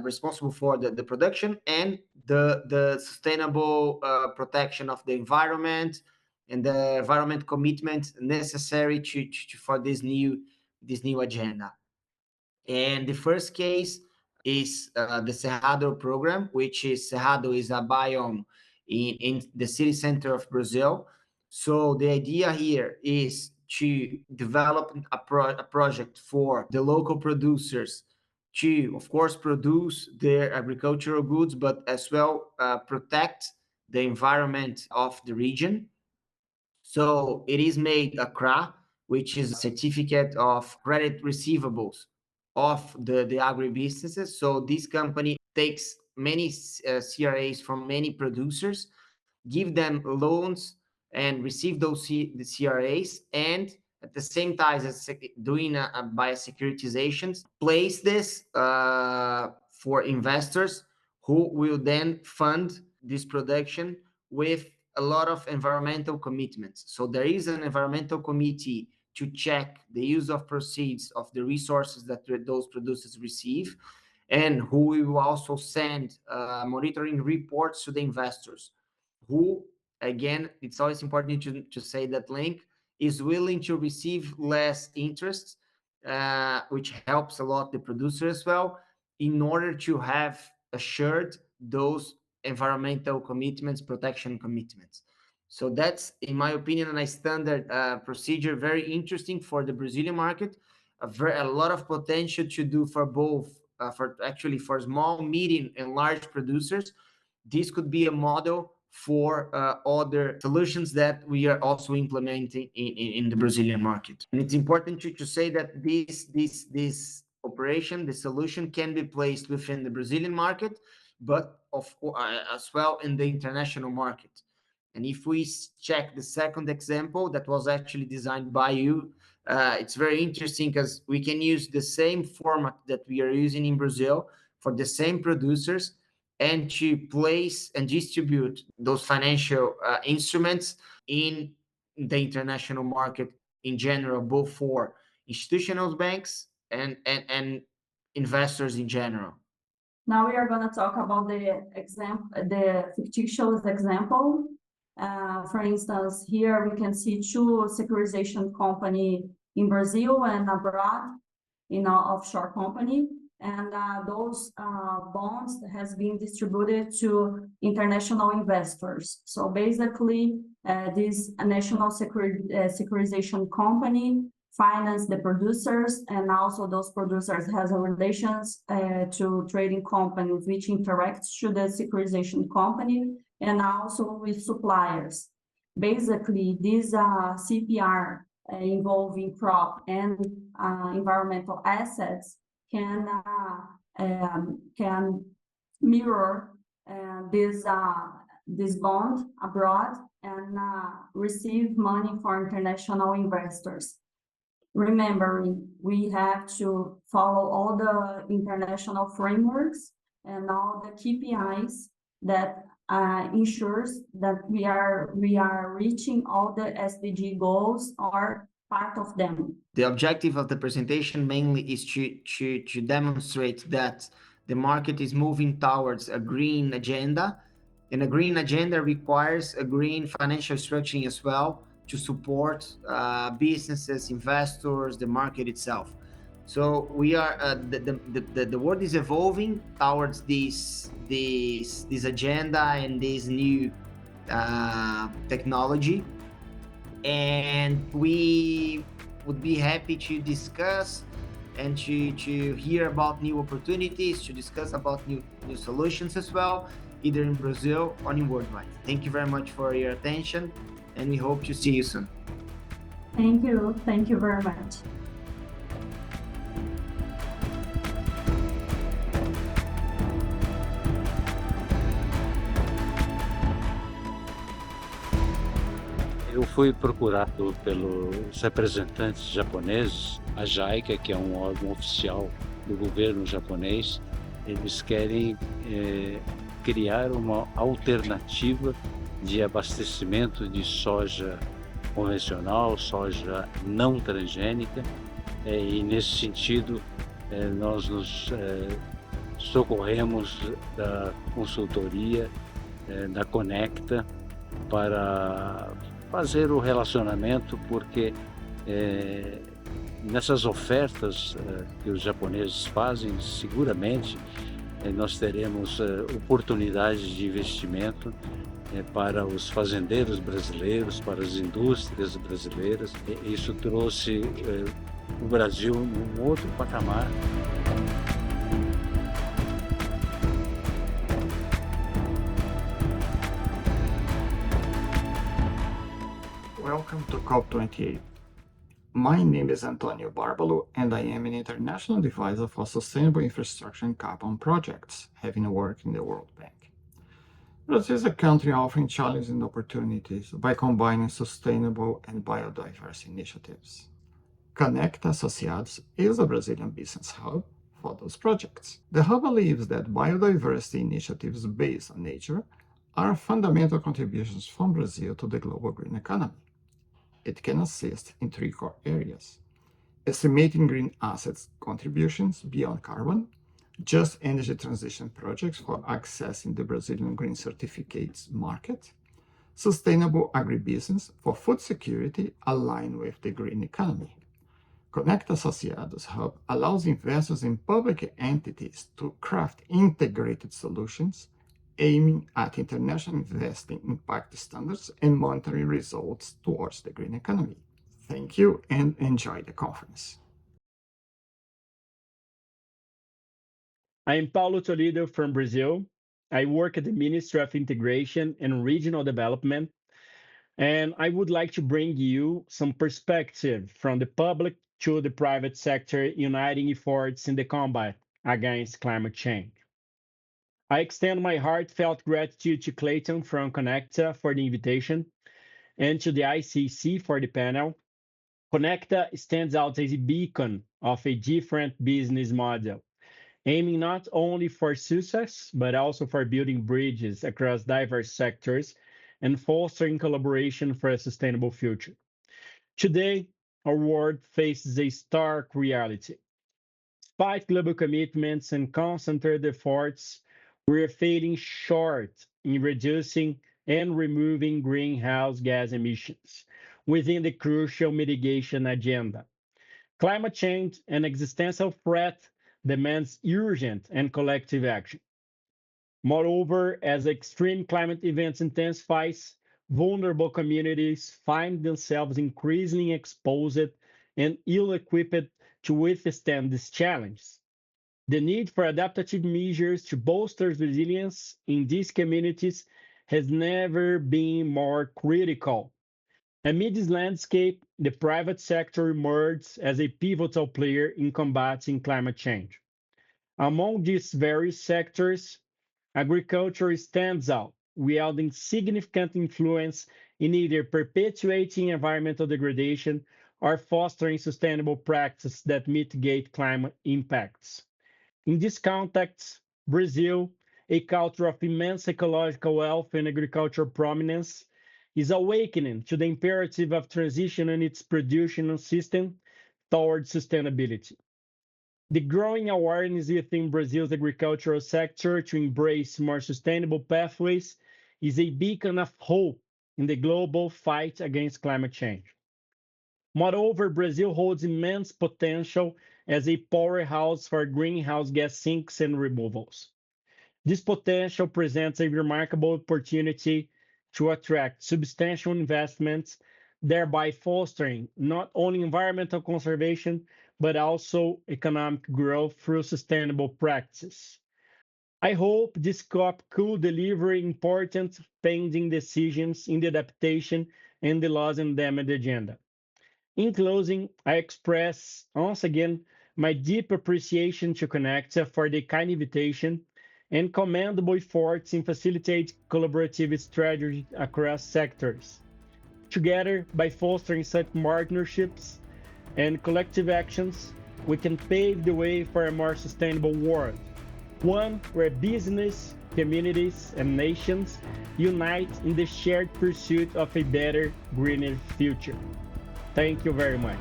E: responsible for the production and the sustainable protection of the environment and the environment commitment necessary for this new agenda. And the first case is the Cerrado program, which is Cerrado is a biome in the city center of Brazil. So the idea here is to develop a project for the local producers to, of course, produce their agricultural goods, but as well protect the environment of the region. So it is made a CRA, which is a certificate of credit receivables of the agribusinesses. So this company takes many CRAs from many producers, give them loans and receive those the CRAs, and at the same time as doing by securitizations, place this for investors who will then fund this production with a lot of environmental commitments. So there is an environmental committee to check the use of proceeds of the resources that those producers receive, and who will also send monitoring reports to the investors, who, again, it's always important to say that link, is willing to receive less interest, which helps a lot the producer as well, in order to have assured those environmental commitments, protection commitments. So that's, in my opinion, a standard procedure, very interesting for the Brazilian market, a lot of potential to do for both, for small, medium, and large producers. This could be a model for other solutions that we are also implementing in the Brazilian market. And it's important to say that this operation, the solution, can be placed within the Brazilian market, but as well in the international market. And if we check the second example that was actually designed by you, it's very interesting because we can use the same format that we are using in Brazil for the same producers, and to place and distribute those financial instruments in the international market in general, both for institutional banks and investors in general.
F: Now we are going to talk about the fictitious example. For instance, here we can see two securitization company in Brazil and abroad, in an offshore company, and those bonds has been distributed to international investors. So basically, this national securitization company finance the producers, and also those producers has a relations to trading companies which interacts to the securitization company, and also with suppliers. Basically, this CPR involving crop and environmental assets can mirror this bond abroad and receive money for international investors. Remembering, we have to follow all the international frameworks and all the KPIs that ensures that we are reaching all the SDG goals or part of them.
E: The objective of the presentation mainly is to demonstrate that the market is moving towards a green agenda, and a green agenda requires a green financial structuring as well to support businesses, investors, the market itself. So we are the world is evolving towards this agenda and this new technology, and we would be happy to discuss and to hear about new opportunities, to discuss about new solutions as well, either in Brazil or in worldwide. Thank you very much for your attention, and we hope to see you soon.
F: Thank you. Thank you very much.
C: Eu fui procurado pelos representantes japoneses, a JICA, que é um órgão oficial do governo japonês. Eles querem criar uma alternativa de abastecimento de soja convencional, soja não transgênica, e nesse sentido nós nos socorremos da consultoria da Conecta para fazer o relacionamento, porque nessas ofertas que os japoneses fazem, seguramente nós teremos oportunidades de investimento para os fazendeiros brasileiros, para as indústrias brasileiras. Isso trouxe o Brasil num outro patamar.
G: Welcome to COP28. My name is Antonio Barbalo, and I am an international advisor for sustainable infrastructure and carbon projects, having worked in the World Bank. Brazil is a country offering challenges and opportunities by combining sustainable and biodiverse initiatives. Conecta Associados is a Brazilian business hub for those projects. The hub believes that biodiversity initiatives based on nature are fundamental contributions from Brazil to the global green economy. It can assist in three core areas: estimating green assets contributions beyond carbon, just energy transition projects for accessing the Brazilian green certificates market, sustainable agribusiness for food security aligned with the green economy. Conecta Associados Hub allows investors in public entities to craft integrated solutions aiming at international investing impact standards and monitoring results towards the green economy. Thank you and enjoy the conference.
H: I am Paulo Toledo from Brazil. I work at the Ministry of Integration and Regional Development, and I would like to bring you some perspective from the public to the private sector uniting efforts in the combat against climate change. I extend my heartfelt gratitude to Clayton from Conecta for the invitation and to the ICC for the panel. Conecta stands out as a beacon of a different business model, aiming not only for success, but also for building bridges across diverse sectors and fostering collaboration for a sustainable future. Today, our world faces a stark reality. Despite global commitments and concentrated efforts, we are falling short in reducing and removing greenhouse gas emissions within the crucial mitigation agenda. Climate change, an existential threat, demands urgent and collective action. Moreover, as extreme climate events intensify, vulnerable communities find themselves increasingly exposed and ill-equipped to withstand these challenges. The need for adaptive measures to bolster resilience in these communities has never been more critical. Amid this landscape, the private sector emerged as a pivotal player in combating climate change. Among these various sectors, agriculture stands out, wielding significant influence in either perpetuating environmental degradation or fostering sustainable practices that mitigate climate impacts. In this context, Brazil, a culture of immense ecological wealth and agricultural prominence, is awakening to the imperative of transitioning its production system towards sustainability. The growing awareness within Brazil's agricultural sector to embrace more sustainable pathways is a beacon of hope in the global fight against climate change. Moreover, Brazil holds immense potential as a powerhouse for greenhouse gas sinks and removals. This potential presents a remarkable opportunity to attract substantial investments, thereby fostering not only environmental conservation, but also economic growth through sustainable practices. I hope this COP could deliver important pending decisions in the adaptation and the loss and damage agenda. In closing, I express once again my deep appreciation to Conecta for the kind invitation and commendable efforts in facilitating collaborative strategy across sectors. Together, by fostering such partnerships and collective actions, we can pave the way for a more sustainable world, one where business, communities, and nations unite in the shared pursuit of a better, greener future. Thank you very much.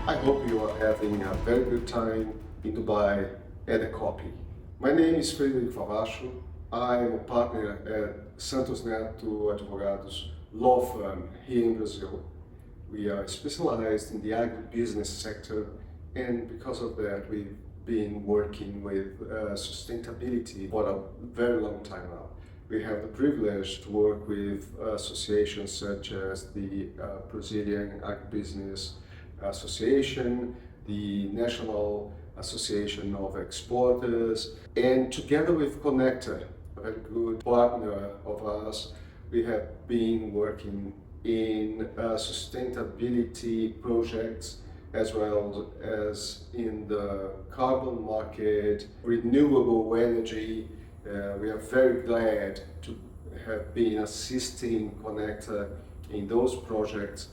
I: I hope you are having a very good time in Dubai at the COP. My name is Frederico Favacho. I am a partner at Santos Neto Advogados law firm here in Brazil. We are specialized in the agribusiness sector, and because of that, we've been working with sustainability for a very long time now. We have the privilege to work with associations such as the Brazilian Agribusiness Association, the National Association of Exporters, and together with Conecta, a very good partner of ours, we have been working in sustainability projects as well as in the carbon market, renewable energy. We are very glad to have been assisting Conecta in those projects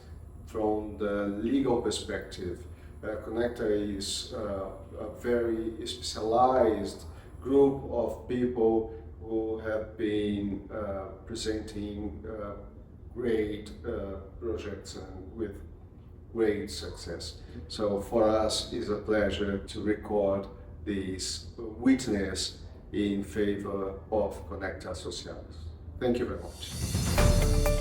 I: from the legal perspective. Conecta is a very specialized group of people who have been presenting great projects and with great success. So for us, it's a pleasure to record this witness in favor of Conecta Associados. Thank you very much.